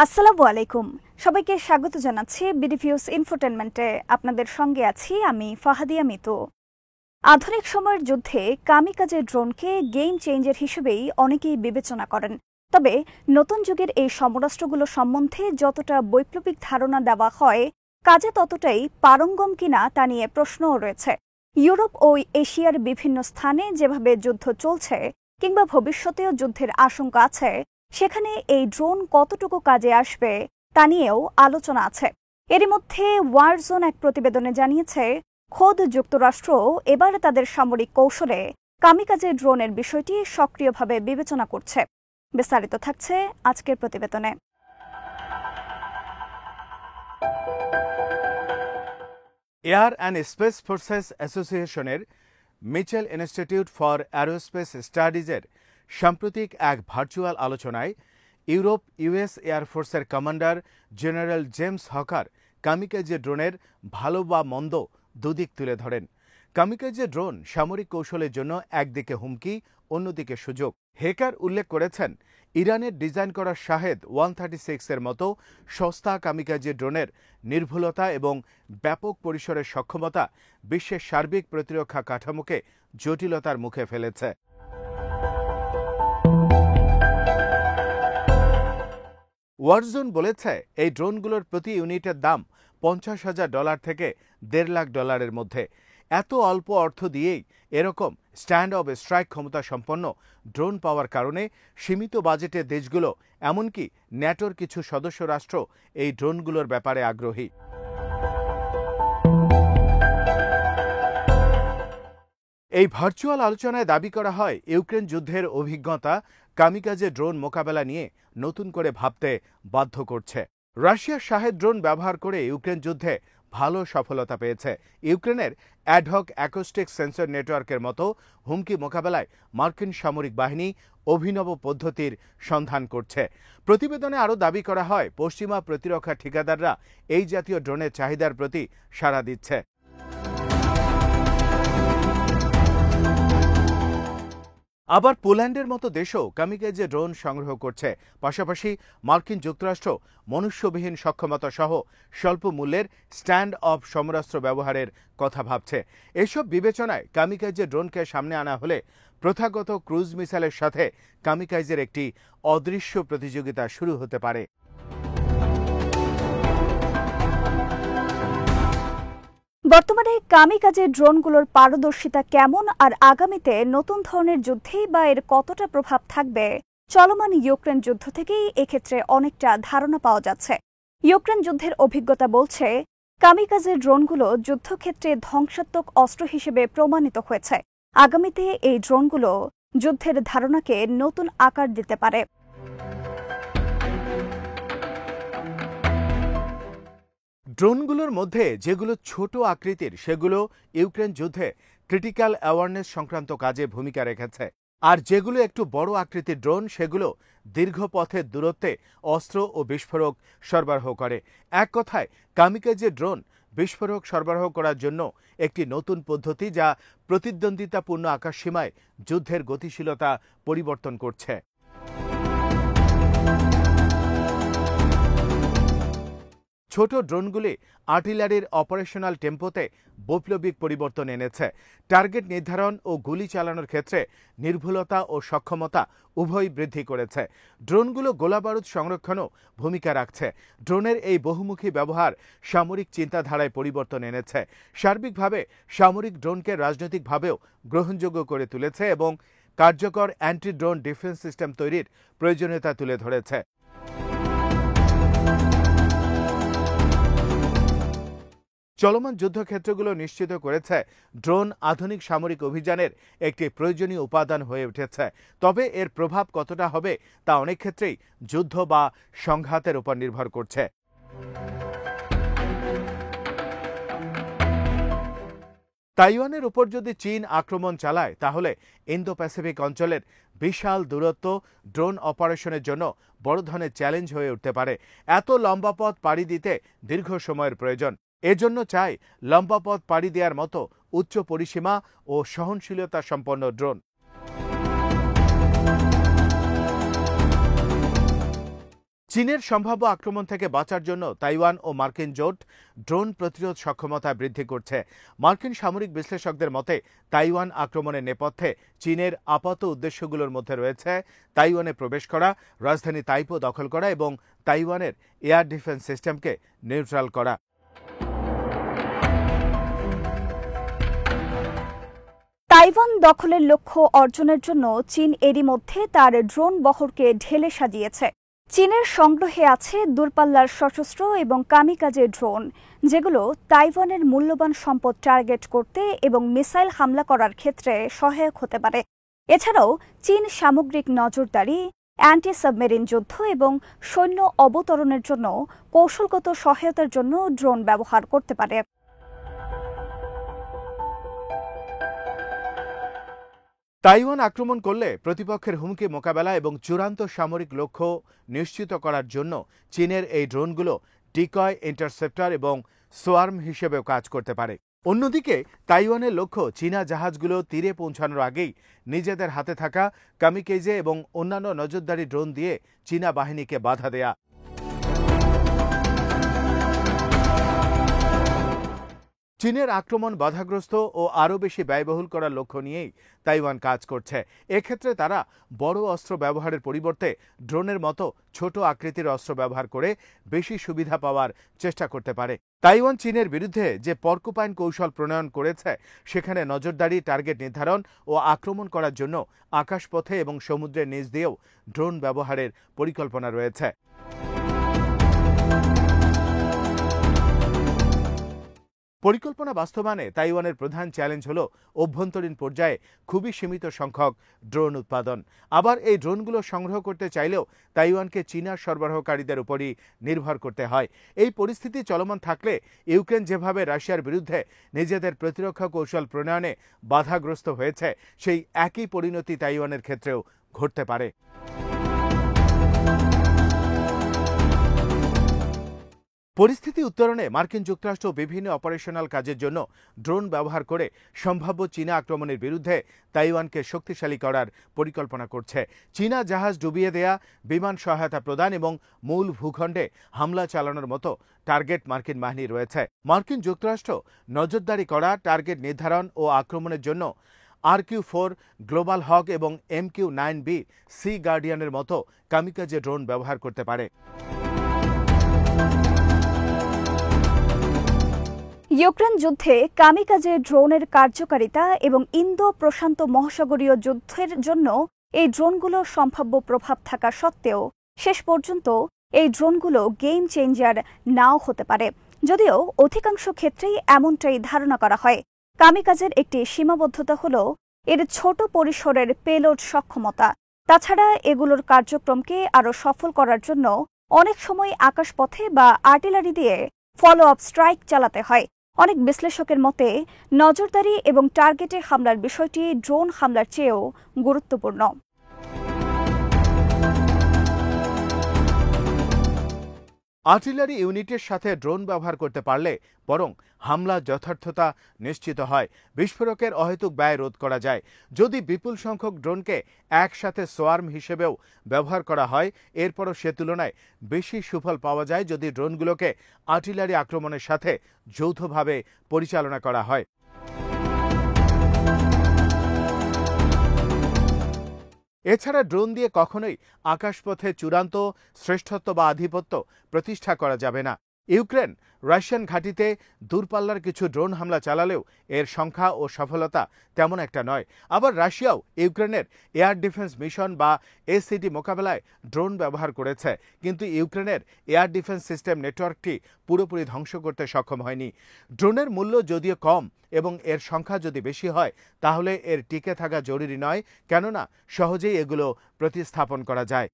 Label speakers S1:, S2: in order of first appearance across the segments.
S1: আসসালামু আলাইকুম। সবাইকে স্বাগত জানাচ্ছি বিডিভিউস ইনফোটেনমেন্টে। আপনাদের সঙ্গে আছি আমি ফাহাদিয়া মিতু। আধুনিক সময়ের যুদ্ধে কামিকাজে ড্রোনকে গেম চেঞ্জার হিসেবেই অনেকেই বিবেচনা করেন। তবে নতুন যুগের এই সমরাস্ত্রগুলো সম্বন্ধে যতটা বৈপ্লবিক ধারণা দেওয়া হয়, কাজে ততটাই পারঙ্গম কিনা তা নিয়ে প্রশ্নও রয়েছে। ইউরোপ ও এশিয়ার বিভিন্ন স্থানে যেভাবে যুদ্ধ চলছে কিংবা ভবিষ্যতেও যুদ্ধের আশঙ্কা আছে, সেখানে এই ড্রোন কতটুকু কাজে আসবে তা নিয়েও আলোচনা আছে। এরই মধ্যে ওয়ারজোন এক প্রতিবেদনে জানিয়েছে, খোদ যুক্তরাষ্ট্র এবার তাদের সামরিক কৌশলে কামিকাজে ড্রোনের বিষয়টি সক্রিয়ভাবে বিবেচনা করছে। বিস্তারিত থাকছে আজকের প্রতিবেদনে।
S2: এয়ার অ্যান্ড স্পেস ফোর্সেস অ্যাসোসিয়েশনের মিচেল ইনস্টিটিউট ফর অ্যারোস্পেস স্টাডিজের সাম্প্রতিক এক ভার্চুয়াল আলোচনায় ইউরোপ ইউএস এয়ারফোর্সের commander general James Hecker kamikaze ড্রোনের ভালো বা মন্দ দুদিক তুলে ধরেন। কামিকাজে ড্রোন সামরিক কৌশলের জন্য একদিকে হুমকি, অন্যদিকে সুযোগ। হেকার উল্লেখ করেছেন, ইরানের ডিজাইন করা শাহেদ 136-এর মতো সস্তা কামিকাজে ড্রোনের নির্ভুলতা এবং ব্যাপক পরিসরের সক্ষমতা বিশ্বের সার্বিক প্রতিরক্ষা কাঠামোকে জটিলতার মুখে ফেলেছে। ওয়ারজোন বলেছে, এই ড্রোনগুলোর প্রতি ইউনিটের দাম $50,000 থেকে $1.5 লাখ মধ্যে। এত অল্প অর্থ দিয়েই এরকম স্ট্যান্ড অব স্ট্রাইক ক্ষমতা সম্পন্ন ড্রোন পাওয়ার কারণে সীমিত বাজেটের দেশগুলো, এমনকি ন্যাটোর কিছু সদস্য রাষ্ট্র এই ড্রোনগুলোর ব্যাপারে আগ্রহী। এই ভার্চুয়াল আলোচনায় দাবি করা হয়, ইউক্রেন যুদ্ধের অভিজ্ঞতা কামিকাজে ড্রোন মোকাবেলা নিয়ে নতুন করে ভাবতে বাধ্য করছে। রাশিয়ার শাহেদ ড্রোন ব্যবহার করে ইউক্রেন যুদ্ধে ভালো সফলতা পেয়েছে। ইউক্রেনের অ্যাডহক অ্যাকোস্টিক সেন্সর নেটওয়ার্কের মতো হুমকি মোকাবেলায় মার্কিন সামরিক বাহিনী অভিনব পদ্ধতির সন্ধান করছে। প্রতিবেদনে আরও দাবি করা হয়, পশ্চিমা প্রতিরক্ষা ঠিকাদাররা এই জাতীয় ড্রোনের চাহিদার প্রতি সাড়া দিচ্ছে। আবার পোল্যান্ডের মতো দেশও কামিকাজে ড্রোন সংগ্রহ করছে। পাশাপাশি মার্কিন যুক্তরাষ্ট্র মনুষ্যবিহীন সক্ষমতা সহ স্বল্প মূল্যের স্ট্যান্ড অফ সমরাস্ত্র ব্যবহারের কথা ভাবছে। এসব বিবেচনায় কামিকাজে ড্রোনকে সামনে আনা হলে প্রথাগত ক্রুজ মিসাইলের সাথে কামিকাজের একটি অদৃশ্য প্রতিযোগিতা শুরু হতে পারে।
S1: বর্তমানে কামিকাজে ড্রোনগুলোর পারদর্শিতা কেমন, আর আগামীতে নতুন ধরনের যুদ্ধেই বা এর কতটা প্রভাব থাকবে, চলমান ইউক্রেন যুদ্ধ থেকেই এক্ষেত্রে অনেকটা ধারণা পাওয়া যাচ্ছে। ইউক্রেন যুদ্ধের অভিজ্ঞতা বলছে, কামিকাজে ড্রোনগুলো যুদ্ধক্ষেত্রে ধ্বংসাত্মক অস্ত্র হিসেবে প্রমাণিত হয়েছে। আগামীতে এই ড্রোনগুলো যুদ্ধের ধারণাকে নতুন আকার দিতে পারে।
S2: ড্রোনগুলোর মধ্যে যেগুলো ছোট আকৃতির, সেগুলো ইউক্রেন যুদ্ধে ক্রিটিক্যাল অ্যাওয়ারনেস সংক্রান্ত কাজে ভূমিকা রেখেছে। আর যেগুলো একটু বড় আকৃতির ড্রোন, সেগুলো দীর্ঘ পথের দূরত্বে অস্ত্র ও বিস্ফোরক সরবরাহ করে। এক কথায়, কামিকাজে ড্রোন বিস্ফোরক সরবরাহ করার জন্য একটি নতুন পদ্ধতি, যা প্রতিদ্বন্দ্বিতাপূর্ণ আকাশসীমায় যুদ্ধের গতিশীলতা পরিবর্তন করছে। ছোট ড্রোনগুলি আর্টিলারির অপারেশনাল টেম্পোতে বৈপ্লবিক পরিবর্তন এনেছে। টার্গেট নির্ধারণ ও গুলি চালানোর ক্ষেত্রে নির্ভুলতা ও সক্ষমতা উভয়ই বৃদ্ধি করেছে। ড্রোনগুলো গোলাবারুদ সংরক্ষণও ভূমিকা রাখছে। ড্রোনের এই বহুমুখী ব্যবহার সামরিক চিন্তাধারায় পরিবর্তন এনেছে। সার্বিকভাবে সামরিক ড্রোনকে রাজনৈতিকভাবেও গ্রহণযোগ্য করে তুলেছে এবং কার্যকর অ্যান্টি ড্রোন ডিফেন্স সিস্টেম তৈরির প্রয়োজনীয়তা তুলে ধরেছে। চলমান যুদ্ধক্ষেত্রগুলো নিশ্চিত করেছে, ড্রোন আধুনিক সামরিক অভিযানের একটি প্রয়োজনীয় উপাদান হয়ে উঠেছে। তবে এর প্রভাব কতটা হবে তা অনেক ক্ষেত্রেই যুদ্ধ বা সংঘাতের উপর নির্ভর করছে। তাইওয়ানের উপর যদি চীন আক্রমণ চালায়, তাহলে ইন্দো প্যাসিফিক অঞ্চলের বিশাল দূরত্ব ড্রোন অপারেশনের জন্য বড় ধরনের চ্যালেঞ্জ হয়ে উঠতে পারে। এত লম্বা পথ পাড়ি দিতে দীর্ঘ সময়ের প্রয়োজন। এজন্য চাই লম্বা পথ পাড়ি দেওয়ার মতো উচ্চ পরিসীমা ও সহনশীলতা সম্পন্ন ড্রোন। চীনের সম্ভাব্য আক্রমণ থেকে বাঁচার জন্য তাইওয়ান ও মার্কিন জোট ড্রোন প্রতিরোধ সক্ষমতা বৃদ্ধি করছে। মার্কিন সামরিক বিশ্লেষকদের মতে তাইওয়ান আক্রমণের নেপথ্যে চীনের আপাত উদ্দেশ্যগুলোর মধ্যে রয়েছে তাইওয়ানে প্রবেশ করা, রাজধানী তাইপো দখল করা এবং তাইওয়ানের এয়ার ডিফেন্স সিস্টেমকে নিউট্রাল করা।
S1: তাইওয়ান দখলের লক্ষ্য অর্জনের জন্য চীন এরই মধ্যে তার ড্রোন বহরকে ঢেলে সাজিয়েছে। চীনের সংগ্রহে আছে দূরপাল্লার সশস্ত্র এবং কামিকাজে ড্রোন, যেগুলো তাইওয়ানের মূল্যবান সম্পদ টার্গেট করতে এবং মিসাইল হামলা করার ক্ষেত্রে সহায়ক হতে পারে। এছাড়াও চীন সামগ্রিক নজরদারি, অ্যান্টি সাবমেরিন যুদ্ধ এবং সৈন্য অবতরণের জন্য কৌশলগত সহায়তার জন্য ড্রোন ব্যবহার করতে পারে।
S2: তাইওয়ান আক্রমণ করলে প্রতিপক্ষের হুমকি মোকাবেলা এবং চূড়ান্ত সামরিক লক্ষ্য নিশ্চিত করার জন্য চীনের এই ড্রোনগুলো ডিকয়, ইন্টারসেপ্টর এবং সোয়ার্ম হিসেবেও কাজ করতে পারে। অন্যদিকে তাইওয়ানের লক্ষ্য চীনা জাহাজগুলো তীরে পৌঁছানোর আগেই নিজেদের হাতে থাকা কামিকেজে এবং অন্যান্য নজরদারি ড্রোন দিয়ে চীনা বাহিনীকে বাধা দেয়া। চীনের আক্রমণ বাধাগ্রস্ত ও আরও বেশি ব্যয়বহুল করার লক্ষ্য নিয়েই তাইওয়ান কাজ করছে। এক্ষেত্রে তারা বড় অস্ত্র ব্যবহারের পরিবর্তে ড্রোনের মতো ছোট আকৃতির অস্ত্র ব্যবহার করে বেশি সুবিধা পাওয়ার চেষ্টা করতে পারে। তাইওয়ান চীনের বিরুদ্ধে যে পর্কুপাইন কৌশল প্রণয়ন করেছে, সেখানে নজরদারি, টার্গেট নির্ধারণ ও আক্রমণ করার জন্য আকাশপথে এবং সমুদ্রের নিচ দিয়েও ড্রোন ব্যবহারের পরিকল্পনা রয়েছে। পরিকল্পনা বাস্তবায়নে তাইওয়ানের প্রধান চ্যালেঞ্জ হল অভ্যন্তরীণ পর্যায়ে খুবই সীমিত সংখ্যক ড্রোন উৎপাদন। আবার এই ড্রোনগুলো সংগ্রহ করতে চাইলেও তাইওয়ানকে চীনা সরবরাহকারীদের উপরই নির্ভর করতে হয়। এই পরিস্থিতি চলমান থাকলে ইউক্রেন যেভাবে রাশিয়ার বিরুদ্ধে নিজেদের প্রতিরক্ষা কৌশল প্রণয়নে বাধাগ্রস্ত হয়েছে, সেই একই পরিণতি তাইওয়ানের ক্ষেত্রেও ঘটতে পারে। পরিস্থিতি উত্তরণে মার্কিন যুক্তরাষ্ট্র বিভিন্ন অপারেশনাল কাজের জন্য ড্রোন ব্যবহার করে সম্ভাব্য চীনা আক্রমণের বিরুদ্ধে তাইওয়ানকে শক্তিশালী করার পরিকল্পনা করছে। চীনা জাহাজ ডুবিয়ে দেয়া, বিমান সহায়তা প্রদান এবং মূল ভূখণ্ডে হামলা চালানোর মতো টার্গেট মার্কিন বাহিনী রয়েছে। মার্কিন যুক্তরাষ্ট্র নজরদারি করা, টার্গেট নির্ধারণ ও আক্রমণের জন্য RQ-4 গ্লোবাল হক এবং MQ-9B সি গার্ডিয়ানের মতো কামিকাজে ড্রোন ব্যবহার করতে পারে।
S1: ইউক্রেন যুদ্ধে কামিকাজে ড্রোনের কার্যকারিতা এবং ইন্দো প্রশান্ত মহাসাগরীয় যুদ্ধের জন্য এই ড্রোনগুলো সম্ভাব্য প্রভাব থাকা সত্ত্বেও শেষ পর্যন্ত এই ড্রোনগুলো গেম চেঞ্জার নাও হতে পারে। যদিও অধিকাংশ ক্ষেত্রেই এমনটাই ধারণা করা হয়। কামিকাজের একটি সীমাবদ্ধতা হল এর ছোট পরিসরের পেলোড সক্ষমতা। তাছাড়া এগুলোর কার্যক্রমকে আরও সফল করার জন্য অনেক সময় আকাশপথে বা আর্টিলারি দিয়ে ফলো আপ স্ট্রাইক চালাতে হয়। অনেক বিশ্লেষকের মতে নজরদারি এবং টার্গেটে হামলার বিষয়টি ড্রোন হামলার চেয়েও গুরুত্বপূর্ণ।
S2: আর্টিলারি ইউনিটের সাথে ড্রোন ব্যবহার করতে পারলে বরং হামলা যথার্থতা নিশ্চিত হয়, বিস্ফোরকের অহেতুক ব্যয় রোধ করা যায়। যদি বিপুল সংখ্যক ড্রোনকে একসাথে সোয়ার্ম হিসেবেও ব্যবহার করা হয়, এরপরও সে তুলনায় বেশি সুফল পাওয়া যায় যদি ড্রোনগুলোকে আর্টিলারি আক্রমণের সাথে যৌথভাবে পরিচালনা করা হয়। এছাড়া ড্রোন দিয়ে কখনোই আকাশপথে চূড়ান্ত শ্রেষ্ঠত্ব বা আধিপত্য প্রতিষ্ঠা করা যাবে না। ইউক্রেন রাশিয়ান ঘাঁটিতে দূরপাল্লার কিছু ড্রোন হামলা চালালেও এর সংখ্যা ও সফলতা তেমন একটা নয়। আবার রাশিয়াও ইউক্রেনের এয়ার ডিফেন্স মিশন বা এসিডি মোকাবেলায় ড্রোন ব্যবহার করেছে, কিন্তু ইউক্রেনের এয়ার ডিফেন্স সিস্টেম নেটওয়ার্কটি পুরোপুরি ধ্বংস করতে সক্ষম হয়নি। ড্রোনের মূল্য যদিও কম এবং এর সংখ্যা যদি বেশি হয়, তাহলে এর টিকে থাকা জরুরি নয়, কেননা সহজেই এগুলো প্রতিস্থাপন করা যায়।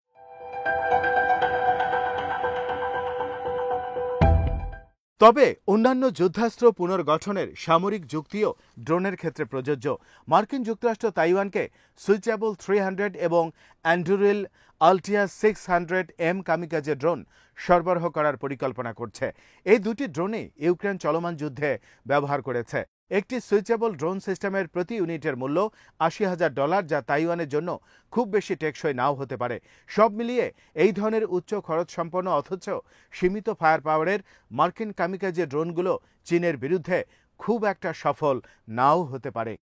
S2: তবে অন্যান্য যুদ্ধাস্ত্র পুনর্গঠনের সামরিক যুক্তিও ড্রোনের ক্ষেত্রে প্রযোজ্য। মার্কিন যুক্তরাষ্ট্র তাইওয়ানকে সুইচেবল 300 এবং অ্যান্ডুরিল আলটিয়া 600M কামিকাজে ড্রোন সরবরাহ করার পরিকল্পনা করছে। এই দুটি ড্রোনই ইউক্রেন চলমান যুদ্ধে ব্যবহার করেছে। একটি সুইচেবল ড্রোন সিস্টেমের প্রতি ইউনিটের মূল্য $৮০,০০০, যা তাইওয়ানের জন্য খুব বেশি টেকসই নাও হতে পারে। সব মিলিয়ে এই ধরনের উচ্চ খরচ সম্পন্ন অথচ সীমিত ফায়ার পাওয়ারের মার্কিন কামিকাজে ড্রোনগুলো চীনের বিরুদ্ধে খুব একটা সফল নাও হতে পারে।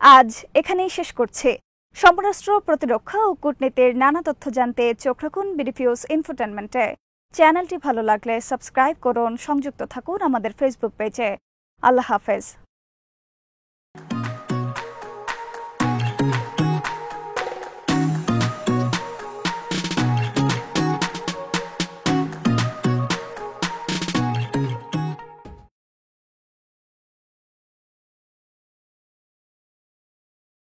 S1: আজ এখানেই শেষ করছি। সমরাষ্ট্র, প্রতিরক্ষা ও কূটনীতির নানা তথ্য জানতে চোখ রাখুন বিডিফিউজ ইনফোটেনমেন্টে। চ্যানেলটি ভালো লাগলে সাবস্ক্রাইব করুন, সংযুক্ত থাকুন আমাদের ফেসবুক পেজে। আল্লাহ হাফেজ।